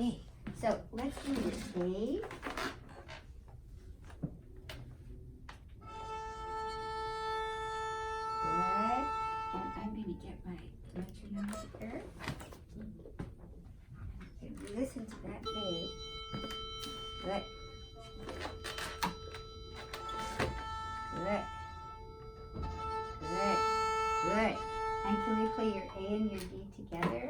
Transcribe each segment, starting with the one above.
Okay, so let's do your A. Good. And I'm going to get my metronome here. Okay, listen to that A. Good. Good. Good. Good. And can we play your A and your D together?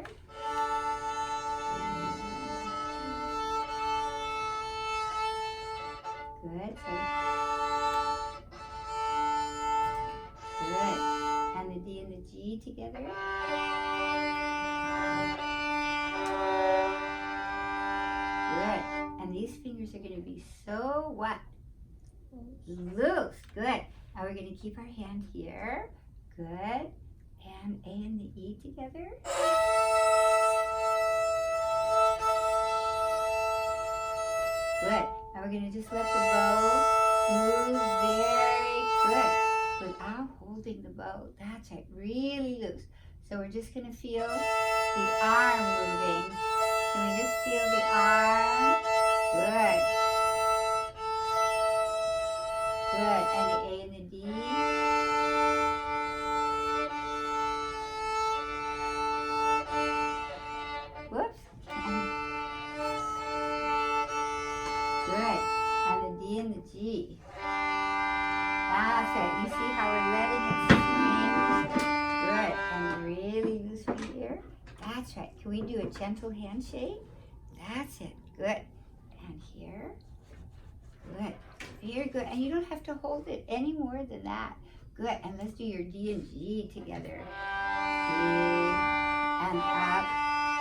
Good. Good. And the D and the G together. Good. And these fingers are going to be so what? Loose. Good. Now we're going to keep our hand here. Good. And A and the E together. Good. Now we're going to just let the bow move very good without holding the bow. That's right. Really loose. So we're just going to feel the arm moving. Can we just feel the arm? Good. Good. And the A and the D. Whoops. Good. And the D and the G. That's it. You see how we're letting it swing? Good. And really loose right here. That's right. Can we do a gentle handshake? That's it. Good. And here. Good. Very good. And you don't have to hold it any more than that. Good. And let's do your D and G together. D and up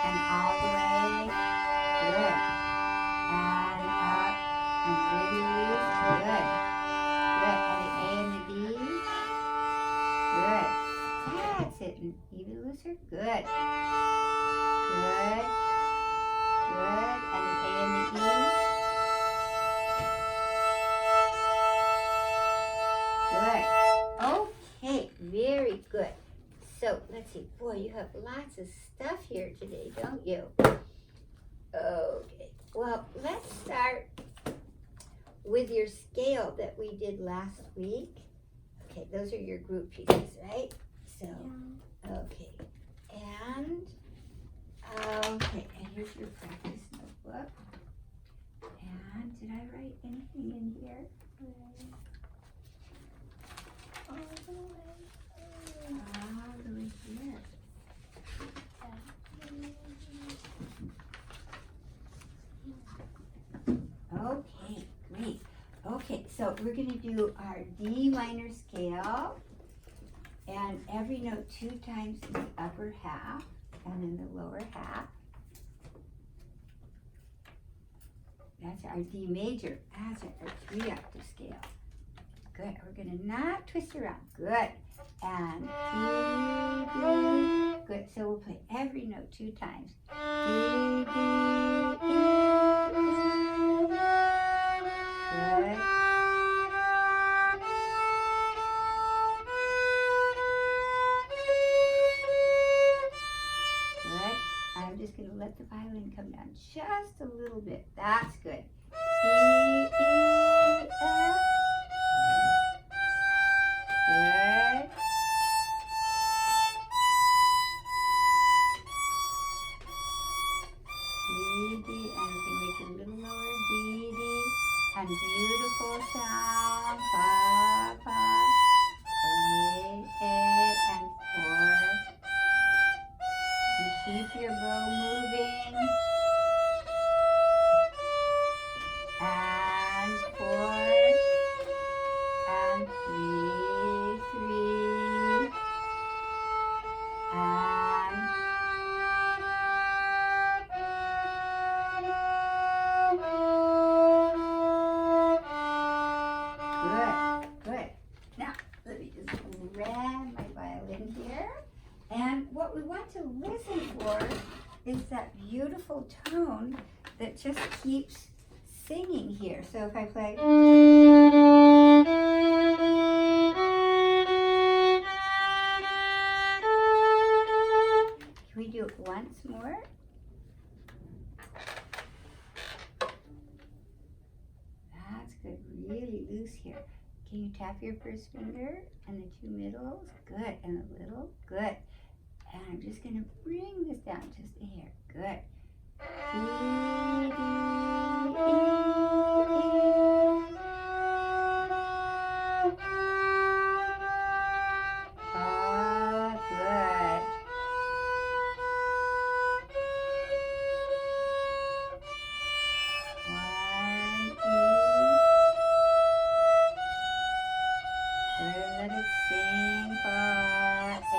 and all the way. Good. And up and really loose. Good. Good. And the A and the D. Good. That's it. And even looser. Good. Good. Good. And the A and the E. Good. Okay, very good. So let's see. Boy, you have lots of stuff here today, don't you? Okay. Well, let's start with your scale that we did last week. Okay, those are your group pieces, right? So, okay. And, okay, and here's your practice notebook. And did I write anything in here? All the way here. Okay, great. Okay, so we're going to do our D minor scale, and every note 2 times in the upper half and in the lower half. That's our D major. That's our 3-octave scale. Good. We're going to not twist around. Good. And D, D. Good. So we'll play every note 2 times. D, D, E. Good. Good. I'm just going to let the violin come down just a little bit. That's good. E, E, F. Good. D, D, and we can make it a little lower. D, D, and beautiful sound. Fa, fa, A, and 4. And keep your bow moving. And 4, and 3, 3, and good, good. Now, let me just grab my violin here. And what we want to listen for is that beautiful tone that just keeps singing here. So if I play, can we do it once more? here. Can you tap your first finger and the two middles? Good. And a little? Good. And I'm just going to bring this down just a hair. Good. D, D, E, good. One, E. Good, let it sing. Fa, A.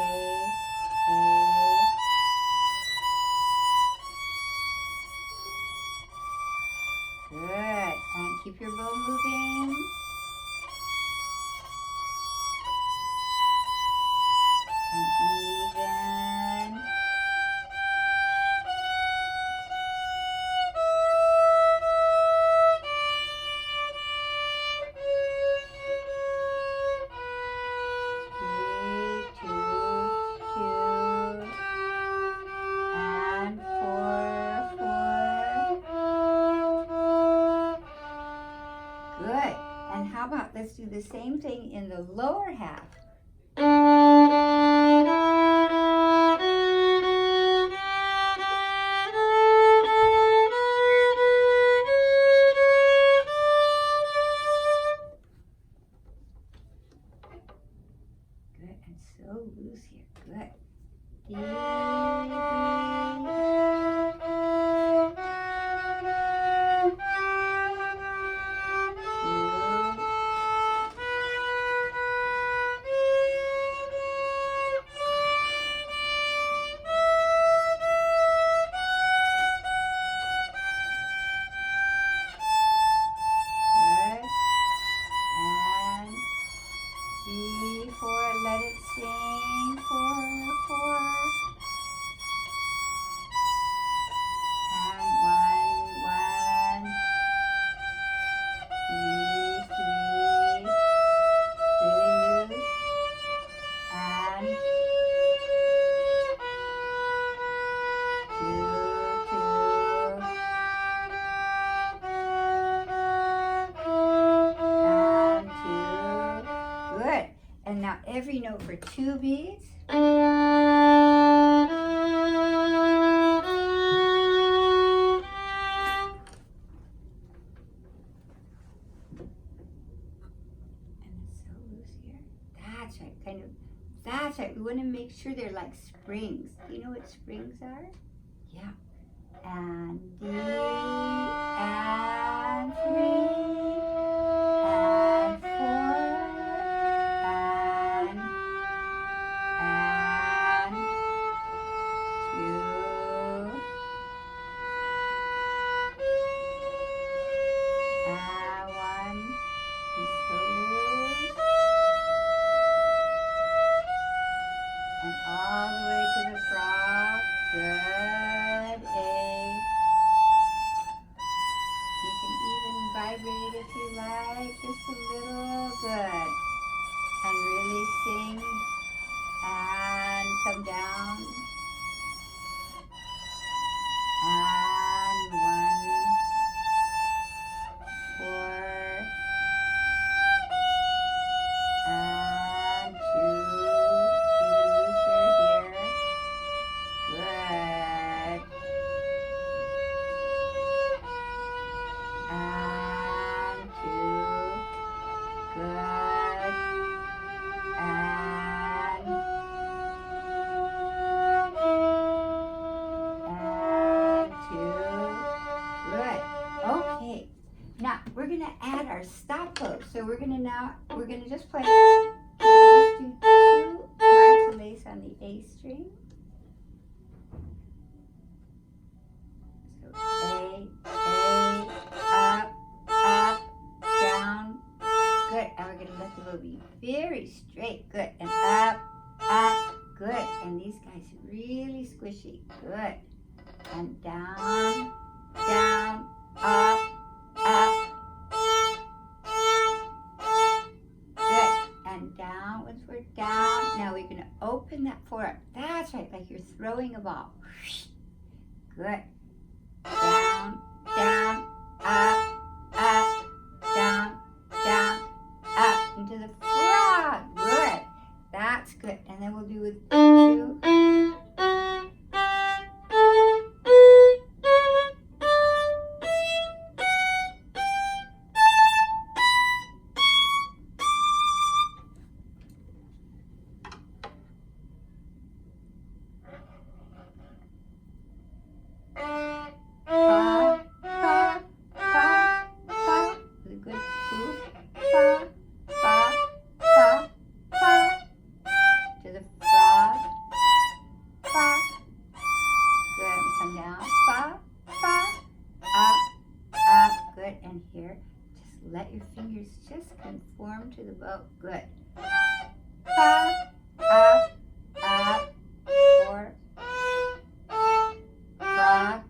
Good. And keep your bow moving. And even. Good. And how about let's do the same thing in the lower half. Good. And so loose here. Good. D, D. And now every note for 2 beats. And it's so loose here. That's right, kind of. That's right. We want to make sure they're like springs. Do you know what springs are? Yeah. And D, and 3, and 4, and 2, and 1, and so loose, and all the way to the frog. Good, A. You can even vibrate if you like, just a little. Good. And really sing and come down. And 1, 4, and 2, even looser here. Good. And 2, good. And 2, good. Okay. Now we're gonna add our stop close. So we're gonna just play. Just do 2 marks of lace on the A string. So A, up, down. Good. And we're gonna let the bow be very straight. Good. And up. Good. And these guys really squishy. Good. And down, up. Good. And down once we're down. Now we're gonna open that 4 up. That's right, like you're throwing a ball. Good. Down, up, down, Good. And here, just let your fingers just conform to the bow. Good. Up, up, up, 4, frog.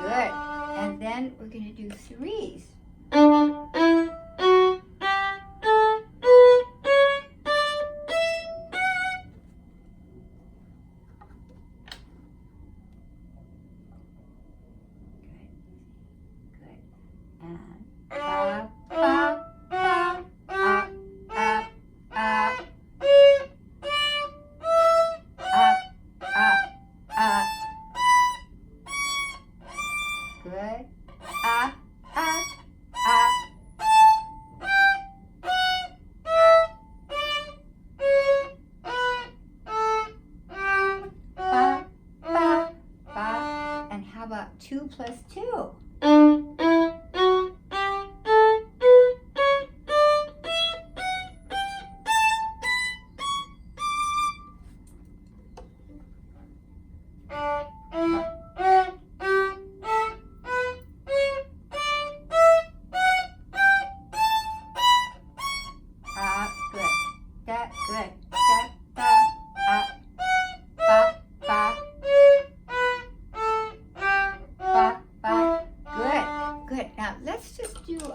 Good. And then we're going to do 3s. And how about 2 plus 2?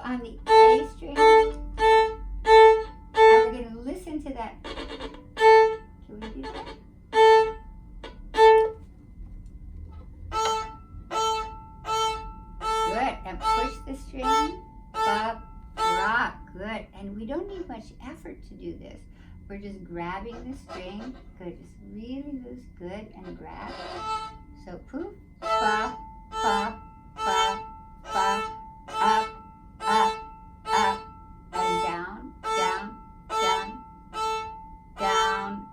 On the A string, and we're going to listen to that. Can we do that? Good, and push the string, bop, rock, good. And we don't need much effort to do this. We're just grabbing the string, good, just really loose, good, and grab. So poof, bop, bop, bop, bop, up, up, up, and down, down, down, down,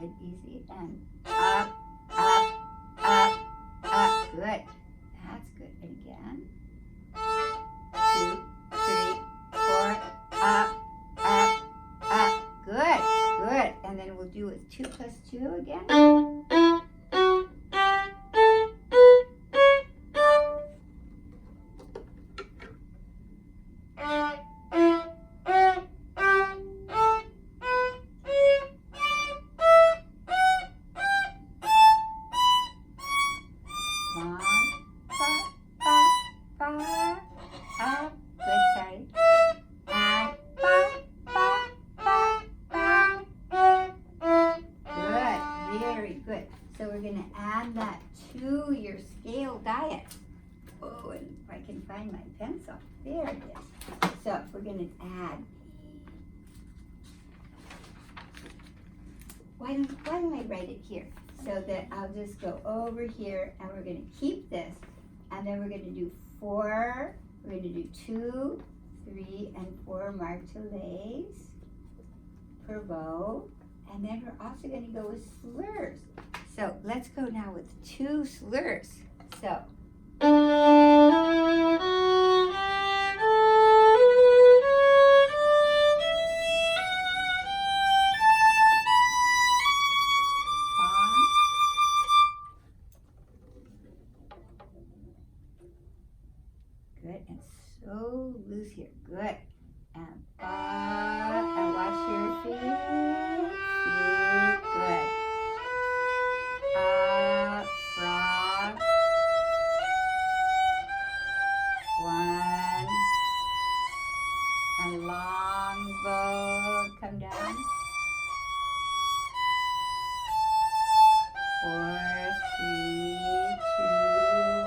good, easy, and up, up, up, up, good, that's good, and again, 2, 3, 4, up, up, up, good, good, and then we'll do it 2 plus 2 again. So we're going to add that to your scale diet. Oh, and if I can find my pencil. There it is. So we're going to add. Why don't I write it here? So that I'll just go over here and we're going to keep this. And then we're going to do 4. We're going to do 2, 3, and 4 martelets per bow. And then we're also going to go with slurs. So let's go now with 2 slurs. So. Good, and so loose here. Good. And and wash your feet. Good. Frog. 1. And long bow. Come down. 4, 3,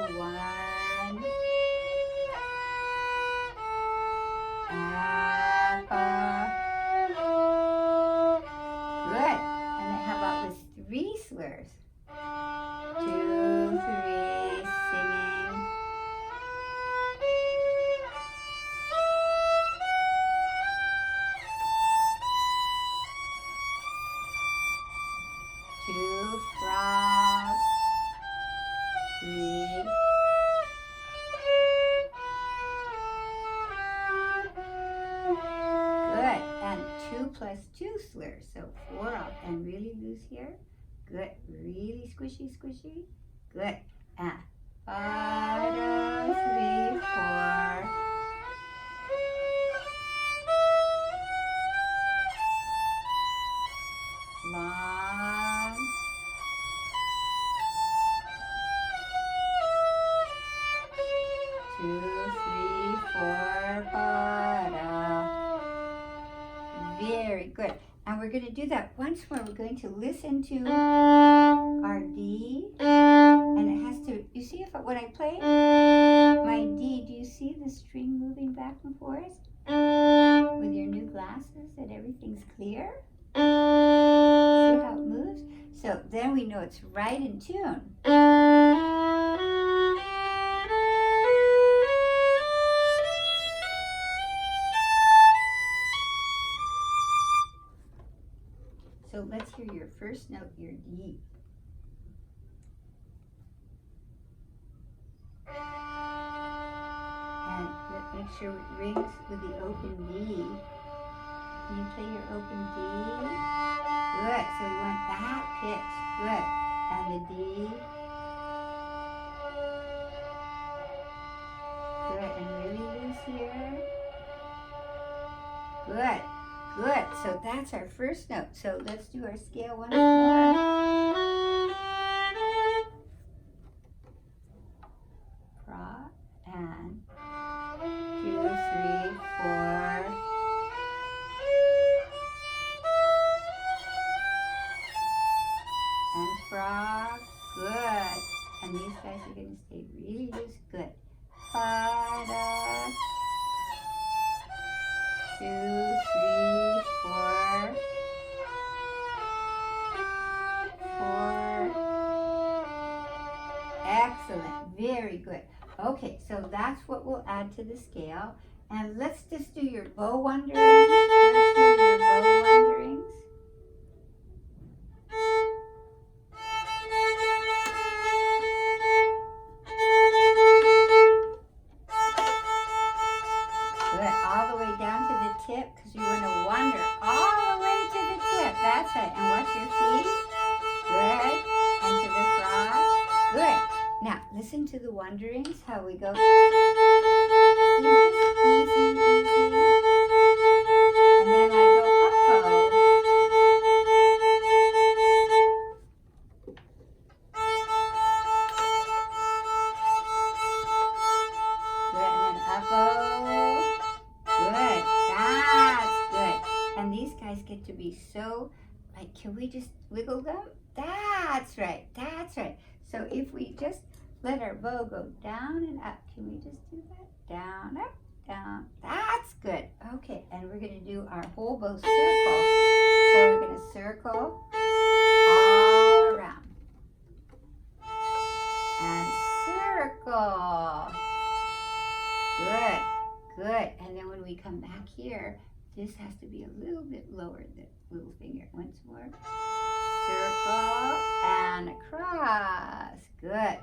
2, 1. Good. And then how about with 3 slurs? 2, 3, singing. Two, frog. 3. Good. And 2 plus 2 slurs. So 4 up and really loose here. Good. Really squishy, squishy. Good. And fa, 3, 4. Long. 2, 3, 4, fa. Very good. And we're going to do that once more. We're going to listen to our D. And it has to, you see, if when I play my D, do you see the string moving back and forth? With your new glasses that everything's clear? See how it moves? So then we know it's right in tune. So let's hear your first note, your D. And let's make sure it rings with the open D. Can you play your open D? Good. So we want that pitch. Good. And the D. Good. And really loose here. Good. Good. So that's our first note. So let's do our scale once more. Fra and 2, 3, 4. And fra. Good. And these guys are going to stay really loose. Good. Fa, da. 2, 3, 4. 4. Excellent. Very good. Okay, so that's what we'll add to the scale. And let's just do your bow wanderings. Let's do your bow wanderings. Good. All the way down to the tip, because you want to wander all the way to the tip. That's right. And watch your feet. Good. And to the frog. Good. Now, listen to the wanderings, how we go. Easy, easy. And then I go up-bow. Good, and then up-bow. Good, that's good. And these guys get to be so, like, can we just wiggle them? That's right, that's right. So if we just let our bow go down and up, can we just do that? Down, up, down. That's good. Okay, and we're going to do our whole bow circle. So we're going to circle all around. And circle. Good, good. And then when we come back here, this has to be a little bit lower, the little finger. Once more. Circle and across. Good.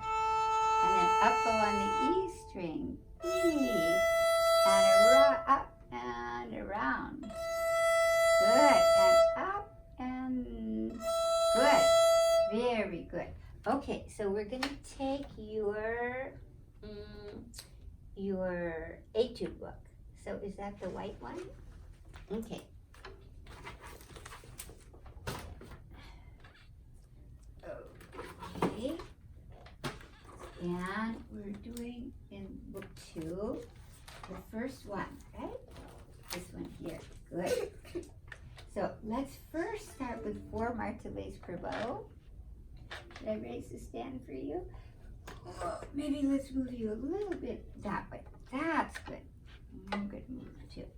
And then up bow on the E string. E. And up and around. Good. And up and good. Very good. Okay, so we're going to take your etude book. So is that the white one? Okay. Okay. And we're doing in book 2, the first one, right? This one here. Good. So let's first start with 4 martelets per bow. Should I raise the stand for you? Maybe let's move you a little bit that way. That's good. Good move too.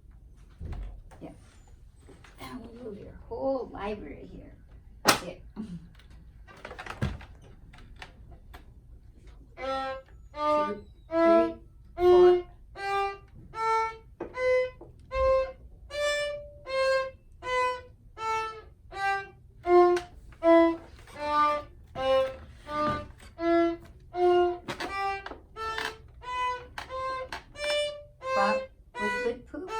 Yeah. And we'll move your whole library here. Yeah. 2, 3, 4. Up with good poop.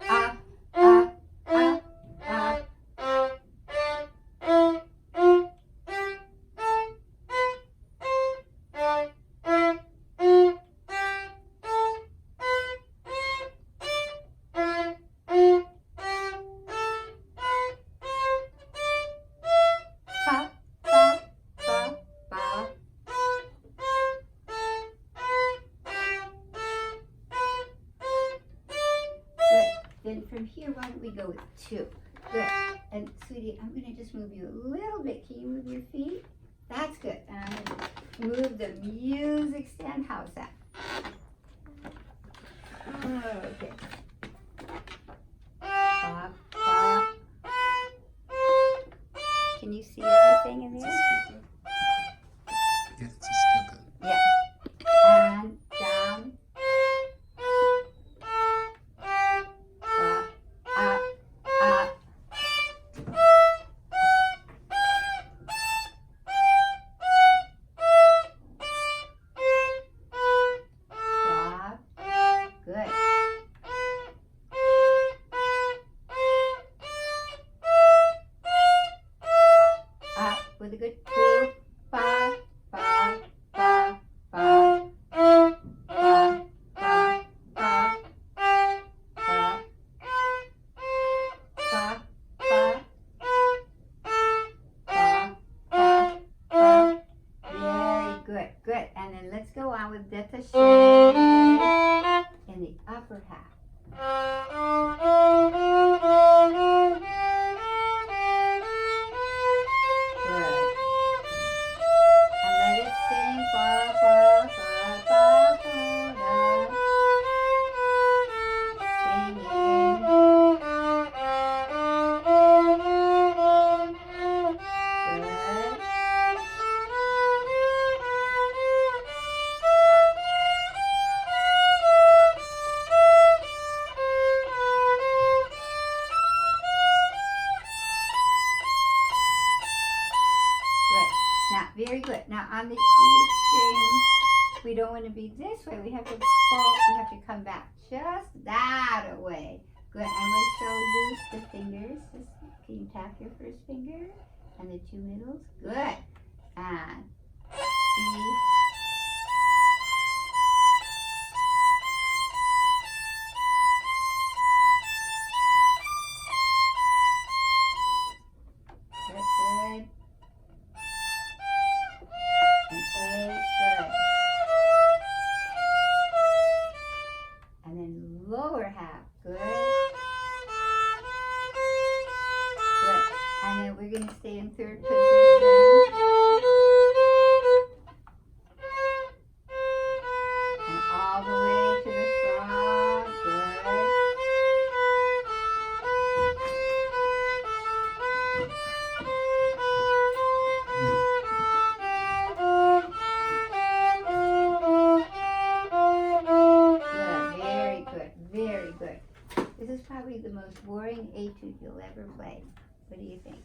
Up, up, up, up. from here, why don't we go with 2? Good. And sweetie, I'm going to just move you a little bit. Can you move your feet? That's good. And I'm going to move the music stand. How's that? Okay. Pop, pop. Can you see everything in there? Yeah, it's still good. Yeah. And down. Up, up. Stop. Good. Up with a good pull. Ba, ba, ba, ba. Ba, ba, ba, ba. Ba, ba, ba. Very good, good. And then let's go on with détaché in the upper half. Good. And let it sing. Ba, ba, ba, ba, ba, da. Singing. Good. Now, very good. Now on the E string, we don't want to be this way. We have to fall, we have to come back just that way. Good. And we're so loose the fingers. Just, can you tap your first finger and the 2 middles? Good. And C. Good, good. And A, good. And then lower half, good. Good. And then we're going to stay in 3rd position. And all the way to the front, good. Very good. This is probably the most boring etude you'll ever play. What do you think?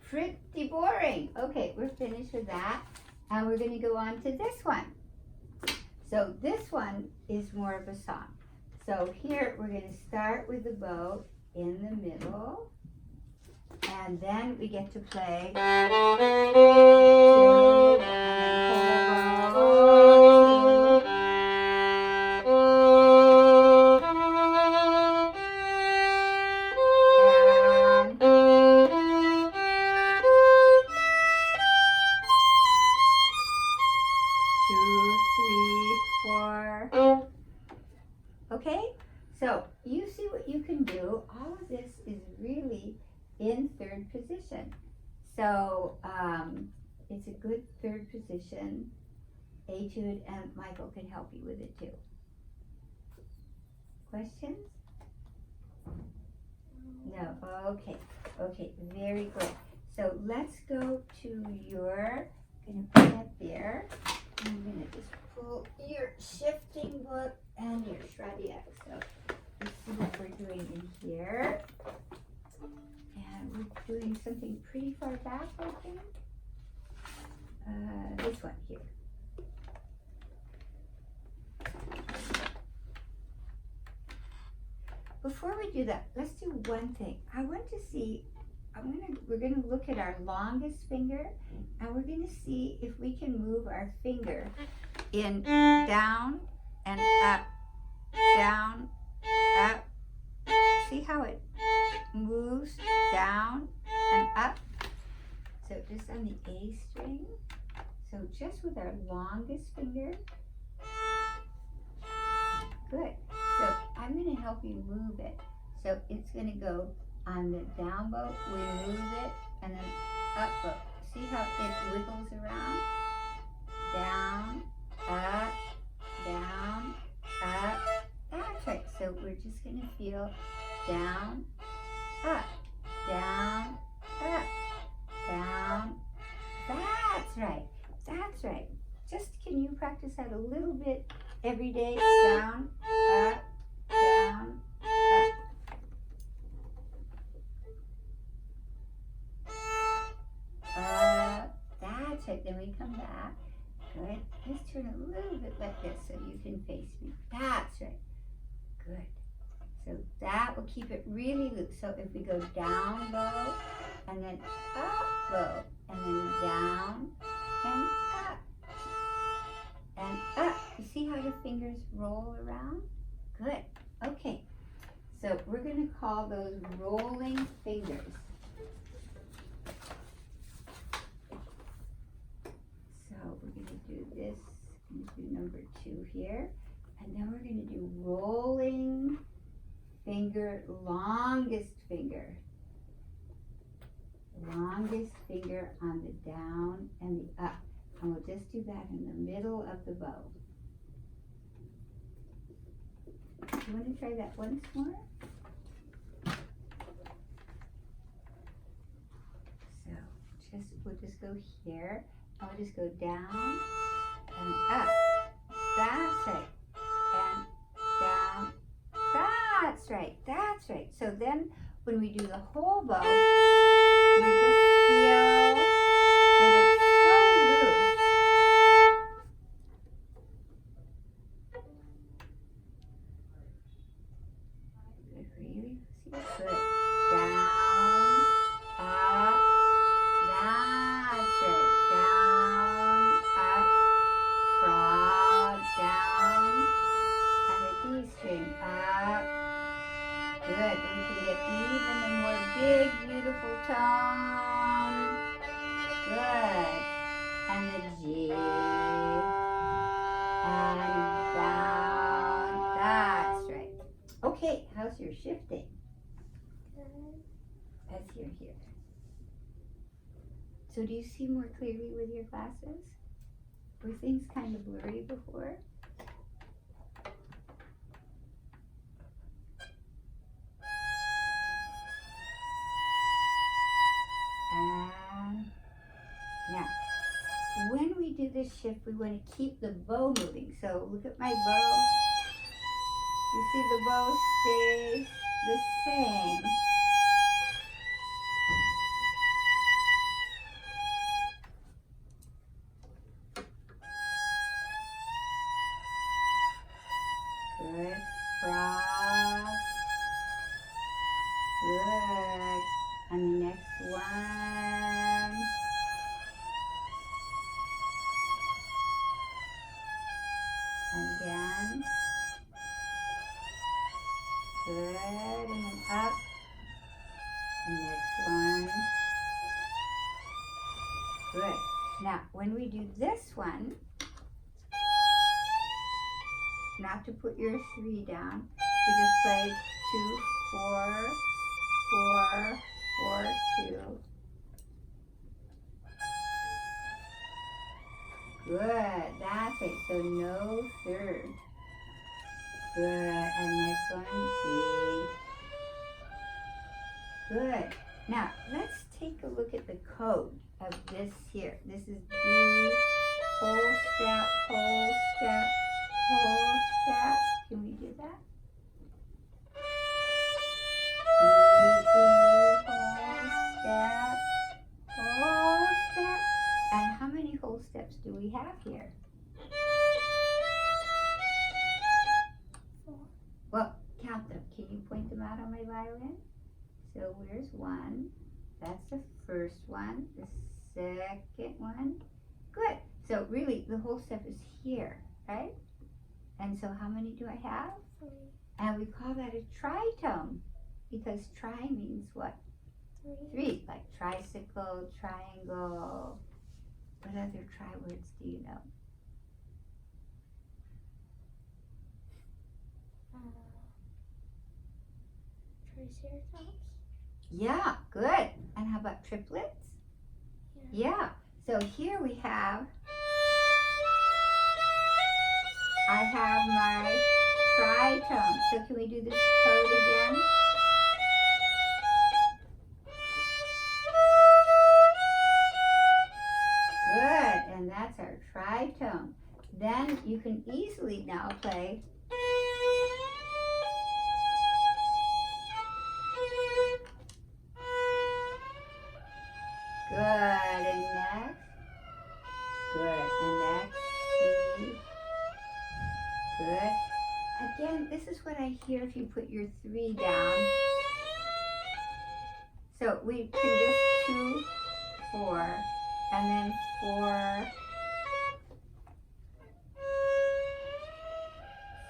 Pretty boring. Okay, we're finished with that. And we're going to go on to this one. So this one is more of a song. So here we're going to start with the bow in the middle. And then we get to play 2, and then pull bow, 2. Okay, so you see what you can do. All of this is really in 3rd position. So it's a good 3rd position etude, and Michael can help you with it too. Questions? No, okay, okay, very good. So let's go to your, I'm gonna put that there. I'm gonna just pull your shifting book and your Shradiak. So let's see what we're doing in here. And we're doing something pretty far back, I think. This one here. Before we do that, let's do one thing. I want to see, we're gonna look at our longest finger, and we're gonna see if we can move our finger in down and up, down, up. See how it moves down and up? So just on the A string. So just with our longest finger. Good. So I'm going to help you move it. So it's going to go on the down bow, we move it, and then up bow. See how it wiggles around? Down, up, down, up. That's right. So we're just going to feel down, up, down, up, down. That's right. That's right. Just can you practice that a little bit every day? Down, up, down, up. That's it. Then we come back. Good. Let's turn a little bit like this so you can face me. That's right. Good. So that will keep it really loose. So if we go down bow and then up bow and then down and up and up. You see how the fingers roll around? Good. Okay. So we're going to call those rolling fingers. So we're going to do this. I'm going to do number 2 here. And then we're going to do rolling finger, longest finger. Longest finger on the down and the up. And we'll just do that in the middle of the bow. Do you want to try that once more? So we'll just go here. And we'll just go down and up. That's right. And down. That's right. That's right. So then when we do the whole bow, we just feel that it's so loose. Good, really? See, good. Down, up, that's right. Down, up, frog, down, and the D string, up. Good. We can get even a more big, beautiful tone. Good. And the G. And down. That's right. Okay, how's your shifting? Good. As you're here. So do you see more clearly with your glasses? Were things kind of blurry before? And now, when we do this shift, we want to keep the bow moving. So look at my bow. You see the bow stays the same. Good. Frog. Good. And the next one. And again. Good. And then up. And next one. Good. Now, when we do this one, not to put your 3 down, we just play 2, 4, 4, 4, 2. Good, that's it. So no third. Good, and next one, C. Good. Now, let's take a look at the code of this here. This is D, whole step, whole step, whole step. Can we do that? Whole step. And how many whole steps do we have here? 4. Well, count them. Can you point them out on my violin? So where's 1? That's the first one. The second one. Good. So really, the whole step is here, right? And so how many do I have? 3. And we call that a tritone because tri means what? 3, like tricycle, triangle. What other tri words do you know? triceratops? Yeah, good. And how about triplets? Yeah. So here we have, I have my tritone. So can we do this code again? Good, and that's our tritone. Then you can easily now play good, and next, good, and next, C, good. Again, this is what I hear if you put your 3 down. So we can just 2, 4, and then 4,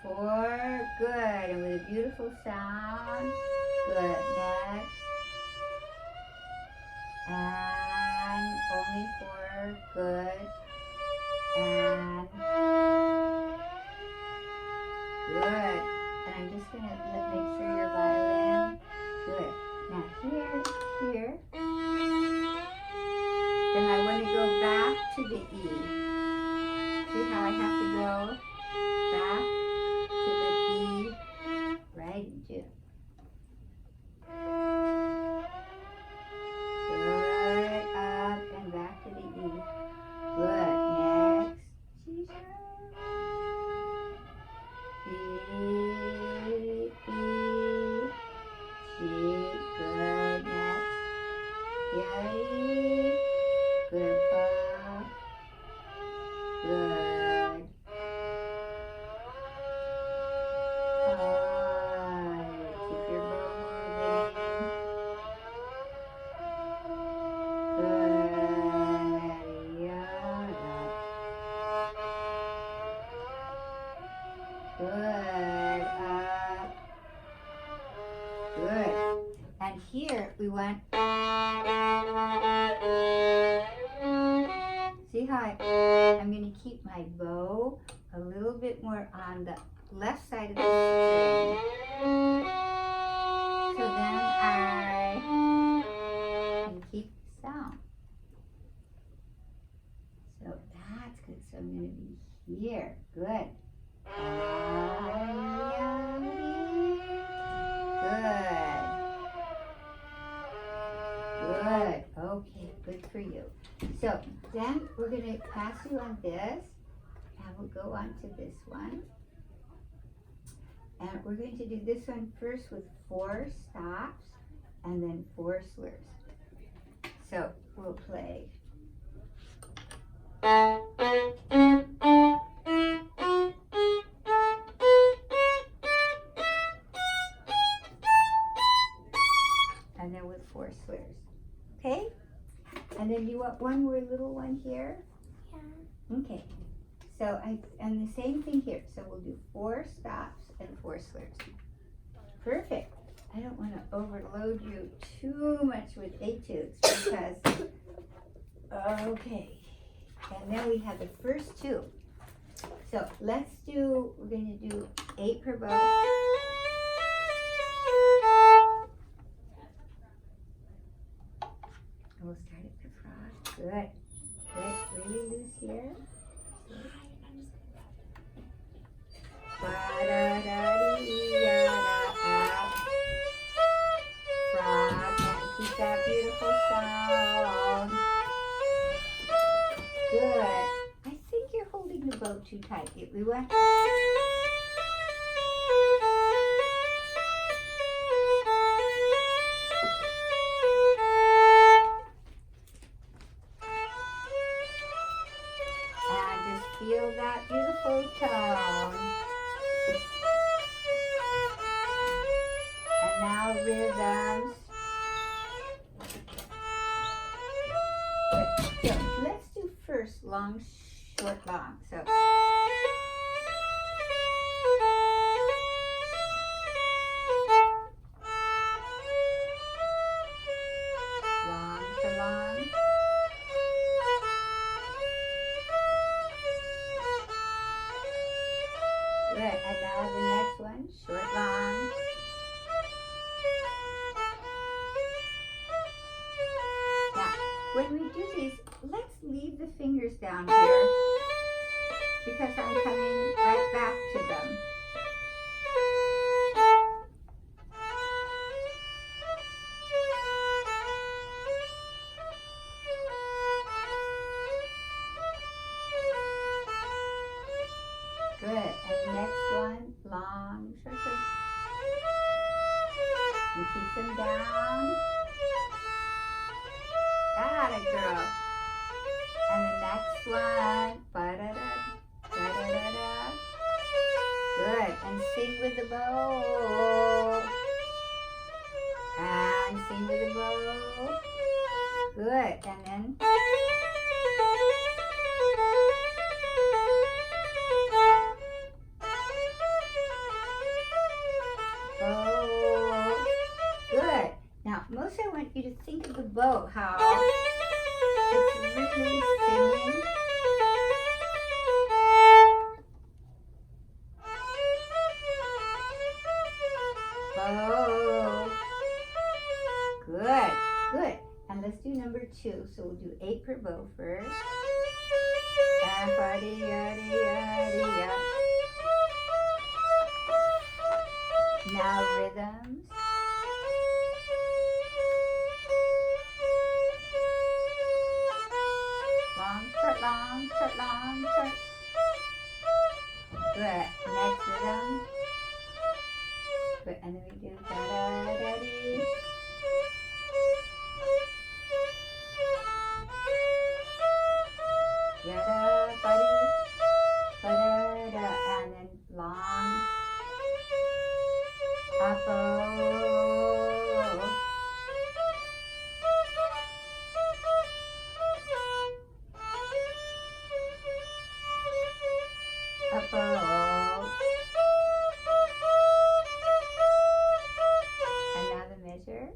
4, good, and with a beautiful sound, good, next, and only 4, good, and good, and I'm just going to make sure your violin, good, now here, then I want to go back to the E, see how I have to go back to the E, right into, good, up and back to the E, good, next, C sharp, E, C, good, next, yeah, E, good, fa, good, keep your bow moving, good, yeah, good, up, good, and here we want, see how I'm going to keep my bow a little bit more on the left side of the string. So then I can keep the sound. So that's good. So I'm going to be here. Good. Good. Good. Okay, good for you. So then we're going to pass you on this, and we'll go on to this one. And we're going to do this one first with 4 stops and then 4 slurs. So we'll play. And then with 4 slurs. Okay? And then you want one more little one here? Yeah. Okay. So and the same thing here. So we'll do 4 stops and 4 slurs. Perfect. I don't want to overload you too much with etudes because, okay. And then we have the first 2. So we're going to do 8 per bow. And we'll start at the frog. Good. Good. Really loose here. Frog, and keep that beautiful sound. Good. I think you're holding the bow too tight. We want. And just feel that beautiful tone. And now rhythms. So let's do first long, short, long. So long for long. Good. And now the next one, short, long. when we do these, let's leave the fingers down here because I'm coming right back to them. Good. And the next one, long, short, short. And keep them down. Got it, girl. And the next one, ba-da-da, da-da-da-da. Good. And sing with the bow. And sing with the bow. Good. And then bow. Good. Now, most I want you to think of the bow, how it's really singing. Bow. Good, good. And let's do number 2. So we'll do 8 per bow first. And ba-dee, yaddy, yaddy, yaddy. Now rhythms. Long, short, long, short, long, short. Good. Next rhythm. Good. And then we do da-da-da-dee. Yada, buddy, ba-da-da. And then long. Up-o. Up-o. And now the measure.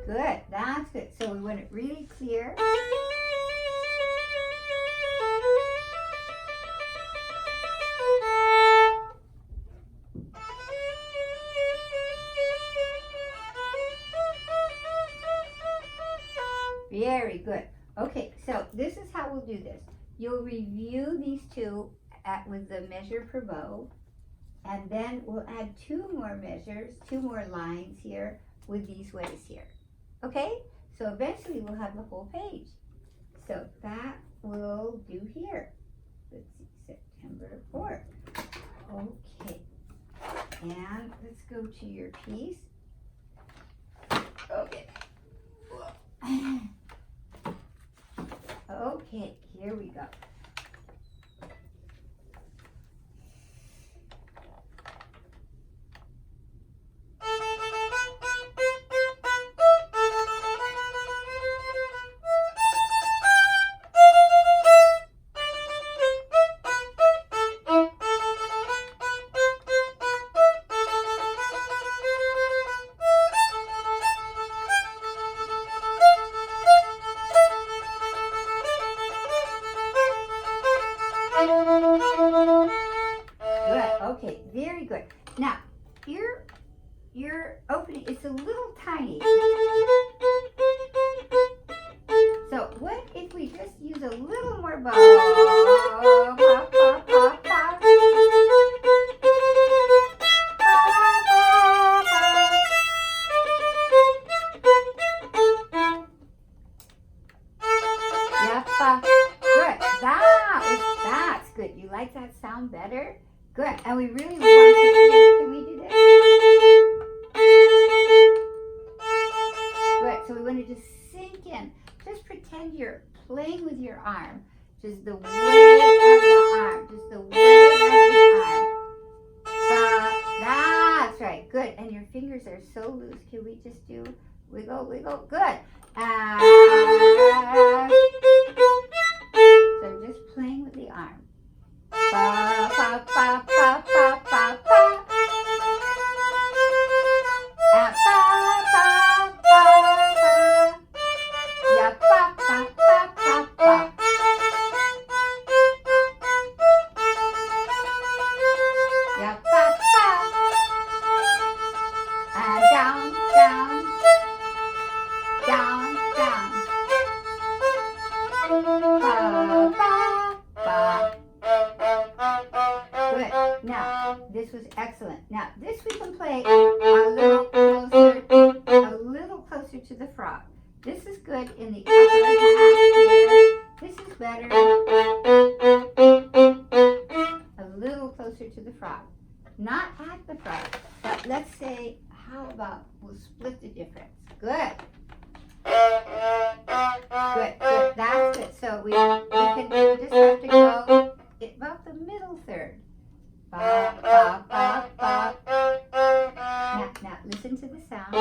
Good, that's good. So we want it really clear. Very good. Okay, so this is how we'll do this. You'll review these two with the measure per bow, and then we'll add 2 more measures, 2 more lines here with these ways here. Okay, so eventually we'll have the whole page. So that we'll do here. Let's see, September 4th. Okay, and let's go to your piece. Okay. Okay, here we go. Good. Okay, very good. Now, your opening, it's a little tiny. So what if we just use a little more bow? Pop, pop, pop, pop. Yappa. Good. That's good. You like that sound better? Good. And we really want to, can we do this? Good. So we want to just sink in. Just pretend you're playing with your arm. Just the weight of the arm. Just the weight of the arm. That's right. Good. And your fingers are so loose. Can we just do wiggle, wiggle? Good. So I'm just playing with the arm. Ba, ba, ba, ba, ba, ba, ba. Ba, ba, ba, ba. Ya, ba, ba, ba, ba, ba. closer to the frog. This is good in the upper half here. This is better. A little closer to the frog. Not at the frog, but let's say, how about we'll split the difference. Good. Good, good. That's good. So we just have to go about the middle third. Ba, ba, ba, ba. Now listen to the sound.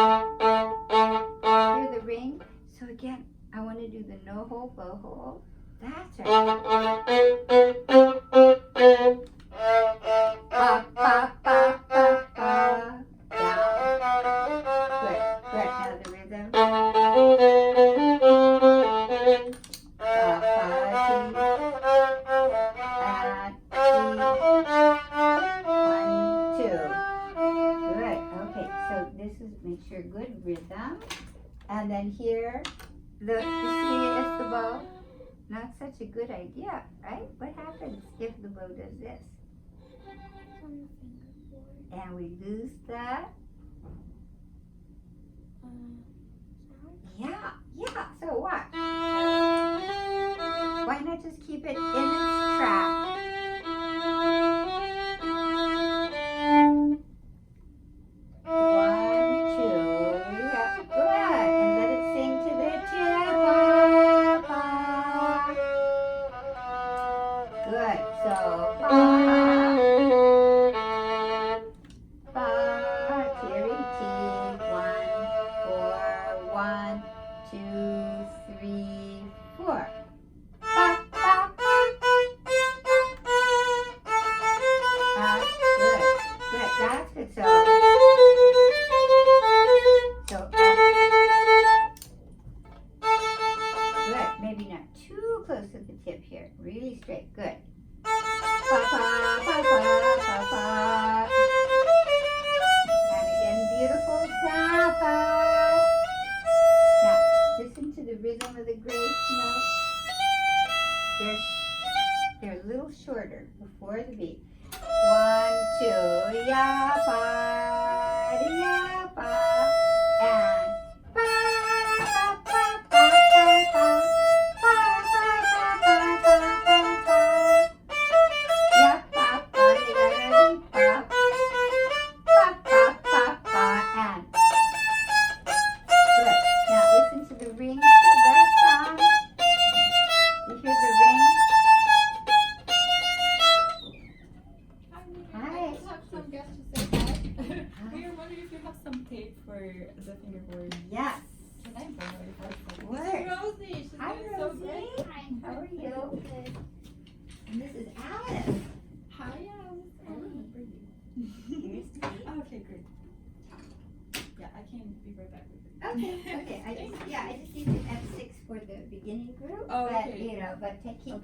Hear the ring. So again, I want to do the no hole, bow hole. That's right. Ba, ba, ba, ba, ba. Down. Good, good. Now the rhythm. Ba, ba, dee. And dee. 1, 2. Good. Okay, so this is, make sure good rhythm. And then here, you see if the bow, not such a good idea, right? What happens if the bow does this? And we lose that. Yeah. So watch. Why not just keep it in its track? 1, 2. Yeah, good. And let it sing to the tip. Ba, ba. Good. So ba, teary T. 1, 4. 1, 2, 3, 4. Ba, ba, ba. Good. Good. That's good. Good. Maybe not too close to the tip here. Really straight. Good. Ba, ba, ba, ba, ba, ba. And again, beautiful. Ba, ba. Now, listen to the rhythm of the grace note. They're a little shorter before the beat. 1, 2, ya, ba, ya, ba, and ba, ba, ba, ba, ba, ba, ba, ba, ba, ba, ba, ba, ya, ba, ba, ya, ba, ba, ba, ba, and good. Now listen to the ring to the sound. You hear the ring? I just have some guests to say hi. We were wondering if you have some tape for the fingerboard. Yes. Can I borrow it for a second? What? This is Rosie. She's Hi, doing so Rosie. great. How are you? And this is Alice. Hi, Alice. I remember you. Here's Steve. Okay, great. Yeah, I can be right back with you. Okay. I just need to F6 for the beginning group. Oh, but okay. but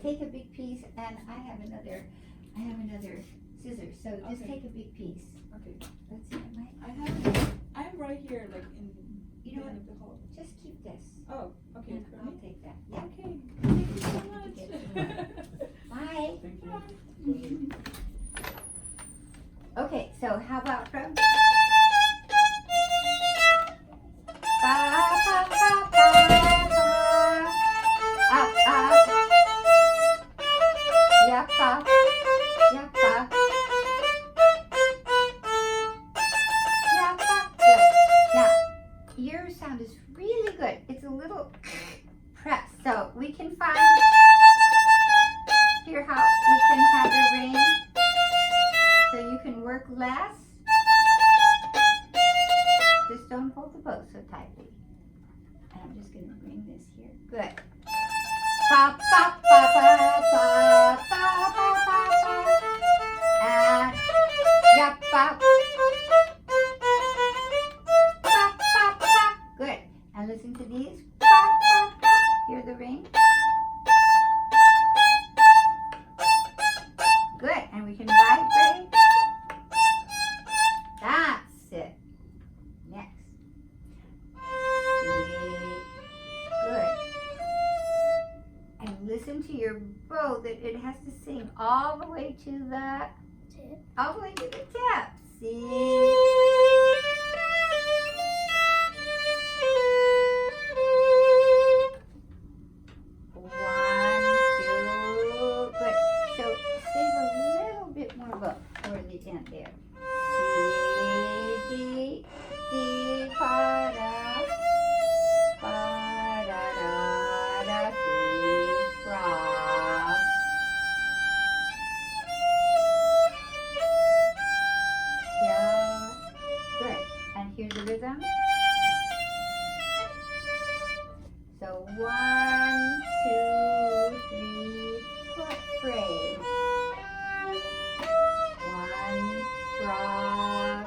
take a big piece, and I have another scissors. So just Okay. take a big piece. Okay. Let's see, I'm right here, like in You know the what? end of the hall. Just keep this. Oh, okay. And For I'll me? take that. Yeah. Okay. Thank you so Get much. Bye. Thank you. Okay. So how about from? Ba, ba, ba, ba, ba. Up, up. Yep, up. Yep, up. Yep, up. Good. Now, your sound is really good. It's a little pressed. So we can find, hear how we can have the ring so you can work less. Just don't hold the bow so tightly. And I'm just going to bring this here. Good. Ba, ba, ba, ba, ba, ba, ba, ba, ba. And, yep, ba. Ba, ba, ba. Good. And listen to these. Ba, ba, ba. Hear the ring? Good. And we can vibrate. That's it. Next. Good. And listen to your bow that it has to sing all the way to the Tip. all the way to the tip. See? So 1, 2, 3, 4 phrase. 1 frog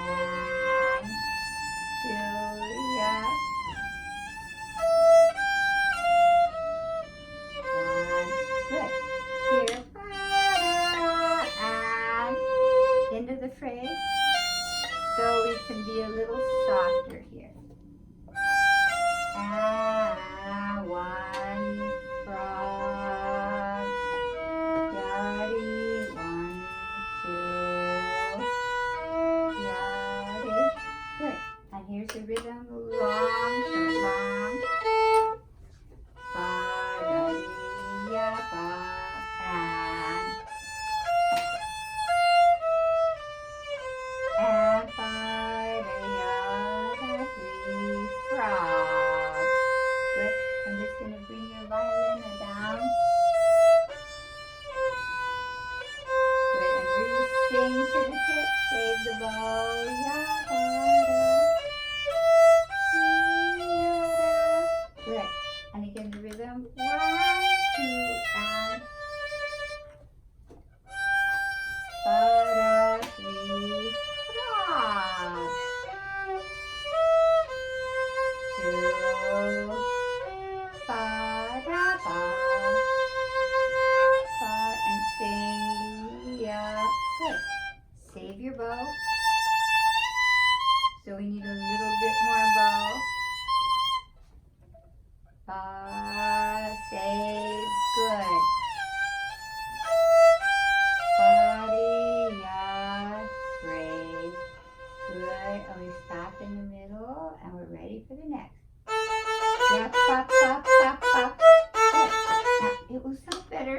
and Julia. 1, good. Here, and into the phrase. So we can be a little softer here. Ah, 1 frog, yachty, 1, 2, yachty. Good. And here's the rhythm, long, short, long. Ba, da, dee, ya, ba, and ba, da, ya, da, 3, frog. Good. I'm just going to bring your violin down. Good. And really sing to the tip. Save the bow. Ya, ba, da, good. And again the rhythm. 1, 2, and ba, da, 3, frog. 2, ba, da, ba, and sing, ya. Good. Save your bow. So we need a little bit more bow. Save, good. Body, ya, phrase, good. And we stop in the middle, and we're ready for the next. Yeah, pop, pop, pop, pop. Good. Now, it will sound better.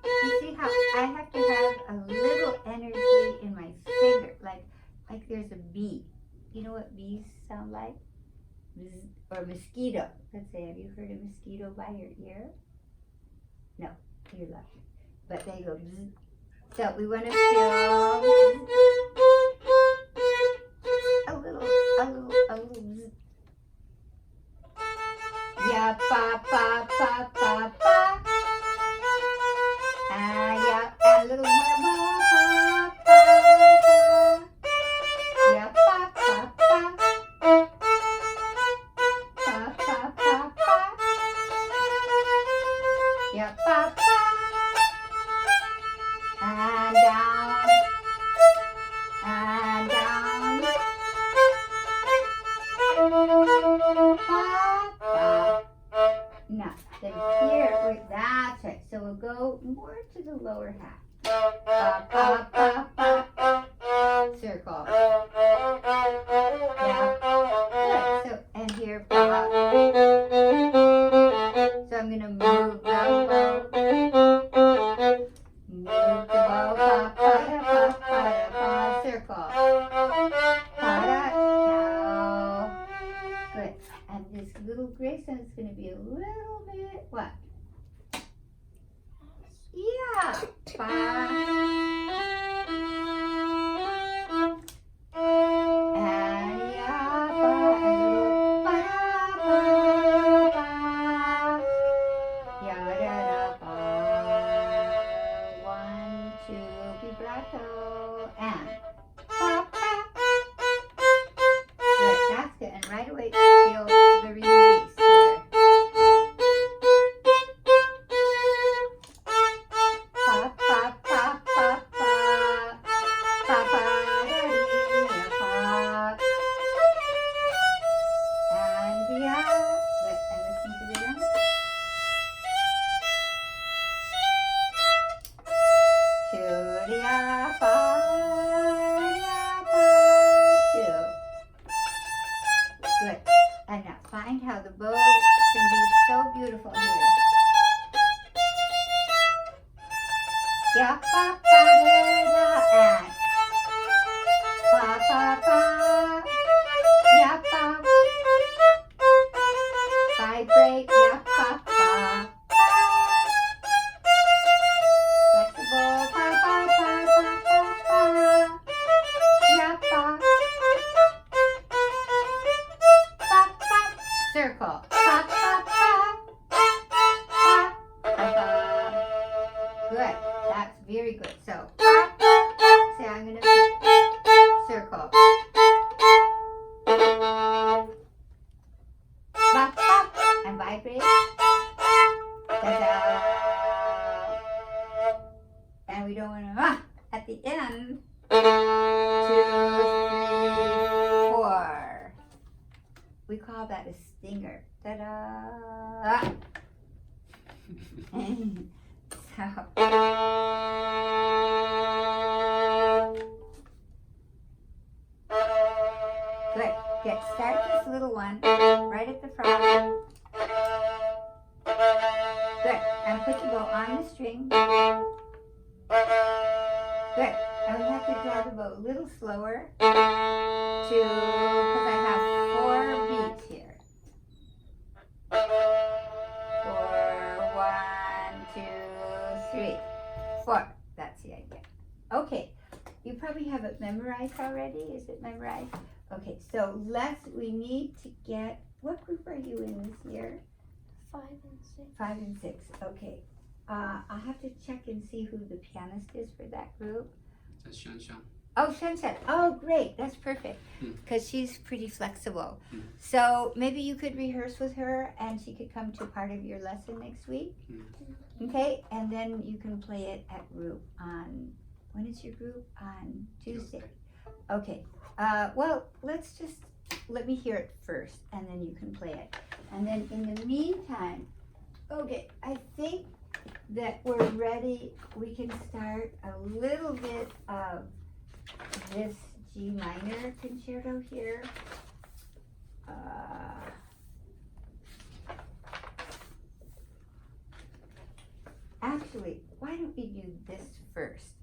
You see how I have to have a little energy in my finger, like there's a bee. You know what bees sound like? Bzz, or mosquito. Let's say, have you heard a mosquito by your ear? No, you're lucky. But they go bzz. So we want to feel a little bzz. Yeah, pa, pa, pa, pa, pa. Yeah, a little more pa, pa, pa. Yeah, pa, pa, pa. Pa, pa, pa, pa. Yeah, pa, pa. And down. And down. Pa, pa. Now, then here, that's right. So we'll go more to the lower half. Pa, pa, pa, pa. Circle. Yeah. Good. So, and here, pa. So I'm going to move the bow. Move the bow. Pa, pa, da, pa, pa, da, pa. Circle. Pa, da. Now. Good. And this little grace sound is going to be a little bit, what? Yeah. Pa. And yeah, pa. And little pa, da, pa, pa. Yeah, da, da, pa. 1, 2, vibrato. And pa, pa. Good, that's good. And right away, feel the release here. Pa, pa, pa, pa, pa. Pa, pa, da, dee, ya, pa. And yeah. Good, and listen to the rhythm. 2, ya, pa, 2. Good. And now find how the bow can be so beautiful here. Yeah, pa, pa, da, da, and pa, pa, pa. Yeah, pa. Vibrate. Yeah, pa, pa. Flexible. Pa, pa, pa, pa, pa, pa. Yeah, pa. that a stinger. Ta-da! Good. Good. Start this little one right at the front. Good. And put your bow on the string. Good. And we have to draw the bow a little slower because I have 4 beats here. 4, 1, 2, 3, 4. That's the idea. Okay. You probably have it memorized already. Is it memorized? Okay. So we need to get, what group are you in this year? 5 and 6. 5 and 6. Okay. I'll have to check and see who the pianist is for that group. That's Shan Shan. Oh, Shen. Oh, great. That's perfect. Because she's pretty flexible. So maybe you could rehearse with her and she could come to part of your lesson next week. Okay? And then you can play it at group on, when is your group? On Tuesday. Okay. Well, let me hear it first and then you can play it. And then in the meantime, okay, I think that we're ready. We can start a little bit of this G minor concerto here. Actually, why don't we do this first?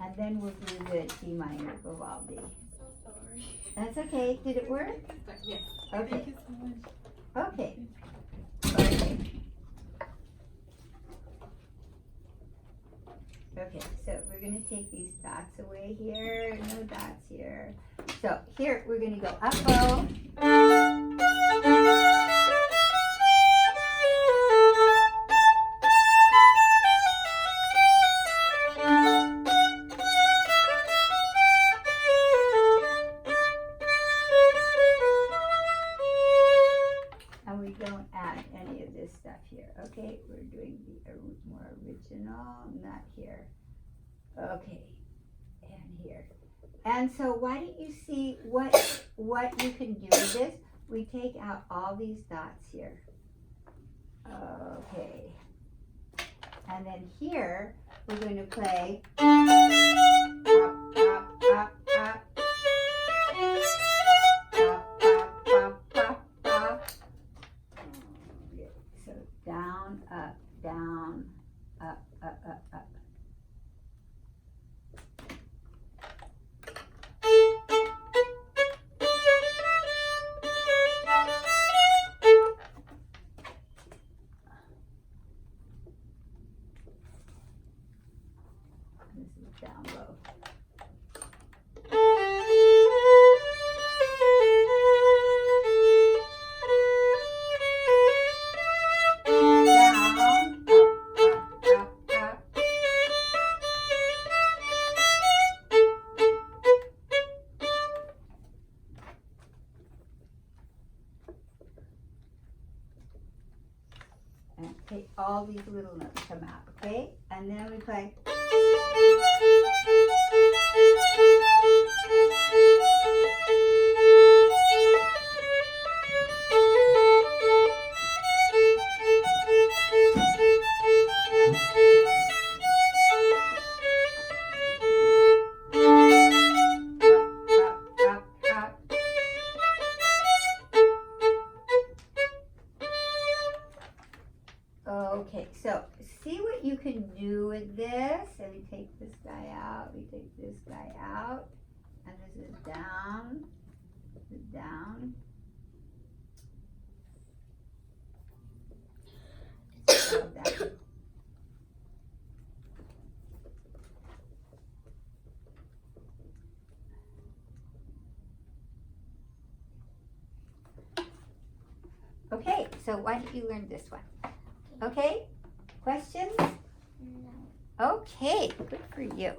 And then we'll do the G minor Vivaldi. So sorry. That's okay. Did it work? Yes. Okay. Thank you so much. Okay. Okay. Okay, so we're going to take these dots away here. No dots here. So here we're going to go up bow. And we don't add any of this stuff here. Okay, we're doing the more original, not here. Okay, and here. And so why don't you see what you can do with this? We take out all these dots here. Okay. And then here, we're going to play up, up, up, up. So down, up, down, up, up, up, up. This is down low. Down, up, up, up. And take all these little notes come out, okay? And then we play. Up, up, up. Okay, so see what you can do with this. And we take this guy out, we take this guy out, and this is down, this is down. So down. Okay, so why don't you learn this one? Okay, questions? No. Okay, good for you.